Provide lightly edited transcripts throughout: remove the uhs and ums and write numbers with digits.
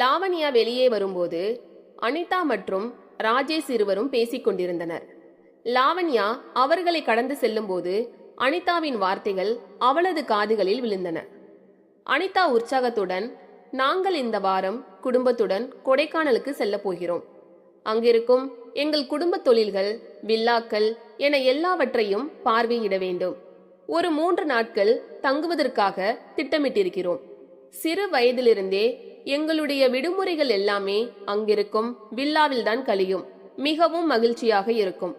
லாவண்யா வெளியே வரும்போது அனிதா மற்றும் ராஜேஷ் இருவரும் பேசிக் கொண்டிருந்தனர். லாவண்யா அவர்களை கடந்து செல்லும்போது அனிதாவின் வார்த்தைகள் அவளது காதுகளில் விழுந்தன. அனிதா உற்சாகத்துடன், நாங்கள் இந்த வாரம் குடும்பத்துடன் கொடைக்கானலுக்கு செல்ல போகிறோம். அங்கிருக்கும் எங்கள் குடும்ப தொழில்கள், வில்லாக்கள் என எல்லாவற்றையும் பார்வையிட வேண்டும். ஒரு 3 நாட்கள் தங்குவதற்காக திட்டமிட்டிருக்கிறோம். சிறு வயதிலிருந்தே எங்களுடைய விடுமுறைகள் எல்லாமே அங்கிருக்கும் வில்லாவில்தான் கழியும். மிகவும் மகிழ்ச்சியாக இருக்கும்.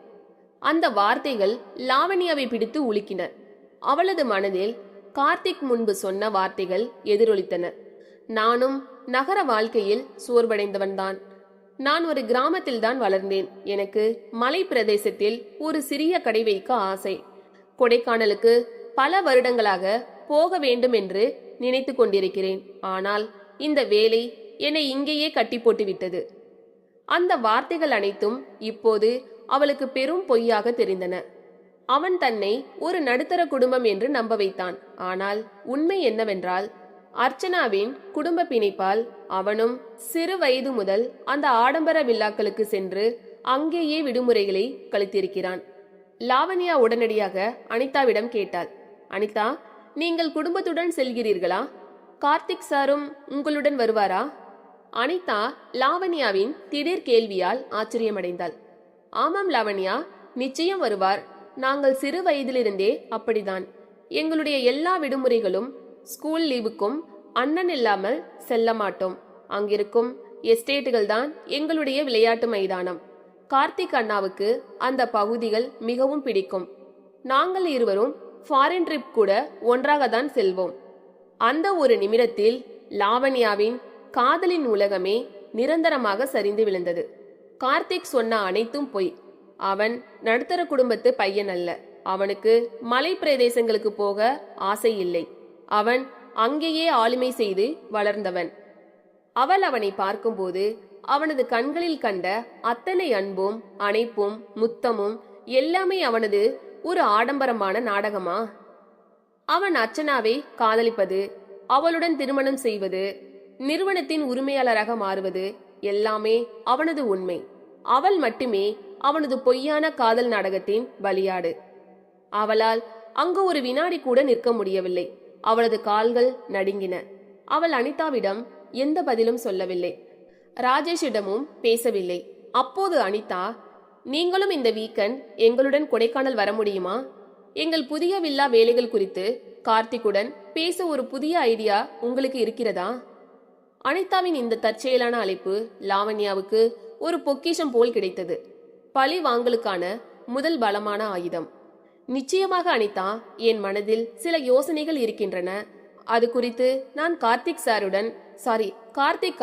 அந்த வார்த்தைகள் லாவண்யாவை பிடித்து உலுக்கின. அவளது மனதில் கார்த்திக் முன்பு சொன்ன வார்த்தைகள் எதிரொலித்தன. நானும் நகர வாழ்க்கையில் சோர்வடைந்தவன்தான். நான் ஒரு கிராமத்தில்தான் வளர்ந்தேன். எனக்கு மலை பிரதேசத்தில் ஒரு சிறிய கடை வைக்க ஆசை. கொடைக்கானலுக்கு பல வருடங்களாக போக வேண்டும் என்று நினைத்து கொண்டிருக்கிறேன். ஆனால் இந்த வேலை என்னை இங்கேயே கட்டி போட்டு விட்டது. அந்த வார்த்தைகள் அனைத்தும் இப்போது அவளுக்கு பெரும் பொய்யாக தெரிந்தன. அவன் தன்னை ஒரு நடுத்தர குடும்பம் என்று நம்ப வைத்தான். ஆனால் உண்மை என்னவென்றால், அர்ச்சனாவின் குடும்ப பிணைப்பால் அவனும் சிறு வயது முதல் அந்த ஆடம்பர வில்லாக்களுக்கு சென்று அங்கேயே விடுமுறைகளை கழித்திருக்கிறான். லாவண்யா உடனடியாக அனிதாவிடம் கேட்டாள். அனிதா, நீங்கள் குடும்பத்துடன் செல்கிறீர்களா? கார்த்திக் சாரும் உங்களுடன் வருவாரா? அனிதா லாவண்யாவின் திடீர் கேள்வியால் ஆச்சரியமடைந்தாள். ஆமாம் லாவண்யா, நிச்சயம் வருவார். நாங்கள் சிறு வயதிலிருந்தே அப்படிதான். எங்களுடைய எல்லா விடுமுறைகளும் ஸ்கூல் லீவுக்கும் அண்ணன் இல்லாமல் செல்ல மாட்டோம். அங்கிருக்கும் எஸ்டேட்டுகள் தான் எங்களுடைய விளையாட்டு மைதானம். கார்த்திக் அண்ணாவுக்கு அந்த பகுதிகள் மிகவும் பிடிக்கும். நாங்கள் இருவரும் ஃபாரின் ட்ரிப் கூட ஒன்றாக தான் செல்வோம். அந்த ஒரு நிமிடத்தில் லாவண்யாவின் காதலின் உலகமே நிரந்தரமாக சரிந்து விழுந்தது. கார்த்திக் சொன்ன அனைத்தும் பொய். அவன் நடுத்தர குடும்பத்து பையன் அல்ல. அவனுக்கு மலை பிரதேசங்களுக்கு போக ஆசை இல்லை. அவன் அங்கேயே ஆளுமை செய்து வளர்ந்தவன். அவள் அவனை பார்க்கும்போது அவனது கண்களில் கண்ட அத்தனை அன்பும் அணைப்பும் முத்தமும் எல்லாமே அவனது ஒரு ஆடம்பரமான நாடகமா? அவன் அர்ச்சனாவை காதலிப்பது, அவளுடன் திருமணம் செய்வது, நிறுவனத்தின் உரிமையாளராக மாறுவது எல்லாமே அவனது உண்மை. அவள் மட்டுமே அவனது பொய்யான காதல் நாடகத்தின் பலியாடு. அவளால் அங்கு ஒரு வினாடி கூட நிற்க முடியவில்லை. அவளது கால்கள் நடுங்கின. அவள் அனிதாவிடம் எந்த பதிலும் சொல்லவில்லை. ராஜேஷிடமும் பேசவில்லை. அப்போது அனிதா, நீங்களும் இந்த வீக்கெண்ட் எங்களுடன் கொடைக்கானல் வர முடியுமா? எங்கள் புதிய வில்லா வேலைகள் குறித்து கார்த்திக்குடன் பேச ஒரு புதிய ஐடியா உங்களுக்கு இருக்கிறதா? அனிதாவின் இந்த தற்செயலான அழைப்பு லாவண்யாவுக்கு ஒரு பொக்கிஷம் போல் கிடைத்தது. பழி வாங்கலுக்கான முதல் பலமான ஆயுதம். நிச்சயமாக அனிதா, என் மனதில் சில யோசனைகள் இருக்கின்றன. அது குறித்து நான் கார்த்திக்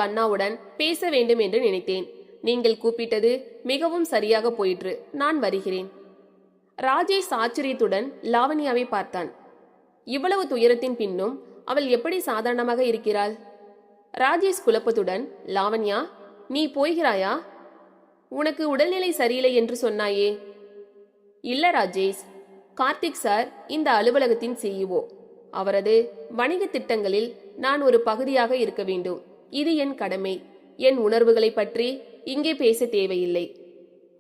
அண்ணாவுடன் பேச வேண்டும் என்று நினைத்தேன். நீங்கள் கூப்பிட்டது மிகவும் சரியாக போயிற்று. நான் வருகிறேன். ராஜேஷ் ஆச்சரியத்துடன் லாவண்யாவை பார்த்தான். இவ்வளவு துயரத்தின் பின்னும் அவள் எப்படி சாதாரணமாக இருக்கிறாள்? ராஜேஷ் குழப்பத்துடன், லாவண்யா, நீ போய்கிறாயா? உனக்கு உடல்நிலை சரியில்லை என்று சொன்னாயே. இல்ல ராஜேஷ், கார்த்திக் சார் இந்த அலுவலகத்தின் CEO. அவரது வணிக திட்டங்களில் நான் ஒரு பகுதியாக இருக்க வேண்டும். இது என் கடமை. என் உணர்வுகளை பற்றி இங்கே பேச தேவையில்லை.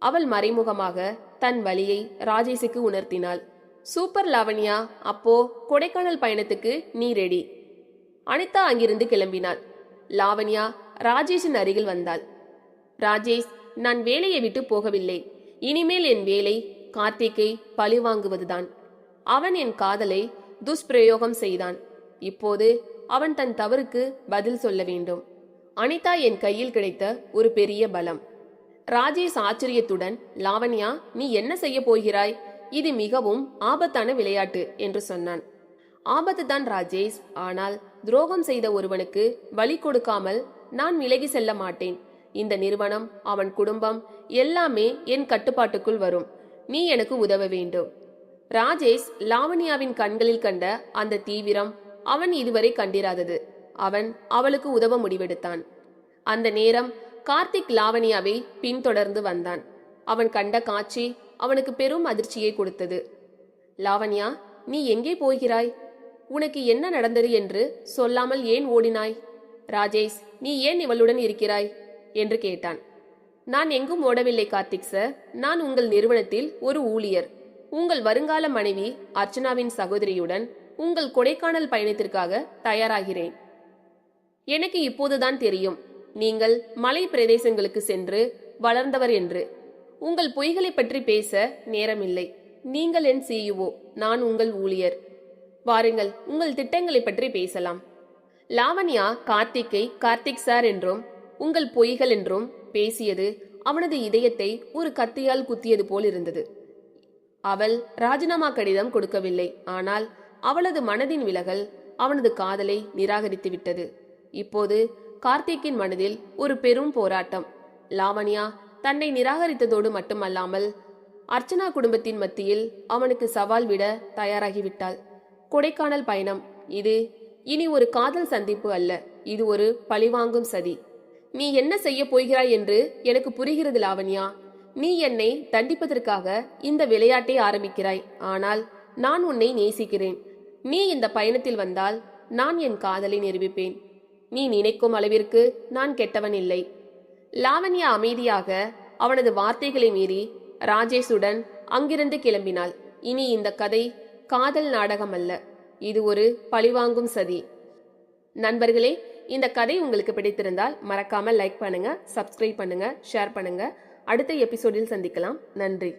அவள் மறைமுகமாக தன் வலியை ராஜேஷுக்கு உணர்த்தினாள். சூப்பர் லாவண்யா, அப்போ கொடைக்கானல் பயணத்துக்கு நீ ரெடி. அனிதா அங்கிருந்து கிளம்பினாள். லாவண்யா ராஜேஷின் அருகில் வந்தாள். ராஜேஷ், நான் வேலையை விட்டு போகவில்லை. இனிமேல் என் வேலை கார்த்திக்கை பழிவாங்குவதுதான். அவன் என் காதலை துஷ்பிரயோகம் செய்தான். இப்போது அவன் தன் தவறுக்கு பதில் சொல்ல வேண்டும். அனிதா என் கையில் கிடைத்த ஒரு பெரிய பலம். ராஜேஷ் ஆச்சரியத்துடன், லாவண்யா, நீ என்ன செய்ய போகிறாய்? இது மிகவும் ஆபத்தான விளையாட்டு என்று சொன்னான். ஆபத்துதான் ராஜேஷ், ஆனால் துரோகம் செய்த ஒருவனுக்கு வழி கொடுக்காமல் நான் விலகி செல்ல மாட்டேன். இந்த நிறுவனம், அவன் குடும்பம் எல்லாமே என் கட்டுப்பாட்டுக்குள் வரும். நீ எனக்கு உதவ வேண்டும். ராஜேஷ் லாவண்யாவின் கண்களில் கண்ட அந்த தீவிரம் அவன் இதுவரை கண்டிராதது. அவன் அவளுக்கு உதவ முடிவெடுத்தான். அந்த நேரம் கார்த்திக் லாவண்யாவை பின்தொடர்ந்து வந்தான். அவன் கண்ட காட்சி அவனுக்கு பெரும் அதிர்ச்சியை கொடுத்தது. லாவண்யா, நீ எங்கே போகிறாய்? உனக்கு என்ன நடந்தது என்று சொல்லாமல் ஏன் ஓடினாய்? ராஜேஷ், நீ ஏன் இவளுடன் இருக்கிறாய் என்று கேட்டான். நான் எங்கும் ஓடவில்லை கார்த்திக் சார். நான் உங்கள் நிறுவனத்தில் ஒரு ஊழியர். உங்கள் வருங்கால மனைவி அர்ச்சனாவின் சகோதரியுடன் உங்கள் கொடைக்கானல் பயணத்திற்காக தயாராகிறேன். எனக்கு இப்போதுதான் தெரியும் நீங்கள் மலை பிரதேசங்களுக்கு சென்று வளர்ந்தவர் என்று. உங்கள் பொய்களை பற்றி பேச நேரமில்லை. நீங்கள் என் CEO, நான் உங்கள் ஊழியர். வாருங்கள், உங்கள் திட்டங்களை பற்றி பேசலாம். லாவண்யா கார்த்திக்கை கார்த்திக் சார் என்றும் உங்கள் பொய்கள் என்றும் பேசியது அவனது இதயத்தை ஒரு கத்தியால் குத்தியது போல் இருந்தது. அவள் ராஜினாமா கடிதம் கொடுக்கவில்லை. ஆனால் அவளது மனதின் விலகல் அவனது காதலை நிராகரித்து விட்டது. இப்போது கார்த்திக்கின் மனதில் ஒரு பெரும் போராட்டம். லாவண்யா தன்னை நிராகரித்ததோடு மட்டுமல்லாமல் அர்ச்சனா குடும்பத்தின் மத்தியில் அவனுக்கு சவால் விட தயாராகிவிட்டாள். கொடைக்கானல் பயணம் இது இனி ஒரு காதல் சந்திப்பு அல்ல, இது ஒரு பழிவாங்கும் சதி. நீ என்ன செய்ய போகிறாய் என்று எனக்கு புரிகிறது லாவண்யா. நீ என்னை தண்டிப்பதற்காக இந்த விளையாட்டை ஆரம்பிக்கிறாய். ஆனால் நான் உன்னை நேசிக்கிறேன். நீ இந்த பயணத்தில் வந்தால் நான் என் காதலை நிரூபிப்பேன். நீ நினைக்கும் அளவிற்கு நான் கெட்டவன் இல்லை. லாவண்யா அமைதியாக அவனது வார்த்தைகளை மீறி ராஜேஷுடன் அங்கிருந்து கிளம்பினாள். இனி இந்த கதை காதல் நாடகம் அல்ல, இது ஒரு பழிவாங்கும் சதி. நண்பர்களே, இந்த கதை உங்களுக்கு பிடித்திருந்தால் மறக்காம லைக் பண்ணுங்க, சப்ஸ்கிரைப் பண்ணுங்க, ஷேர் பண்ணுங்க. அடுத்த எபிசோடில் சந்திக்கலாம். நன்றி.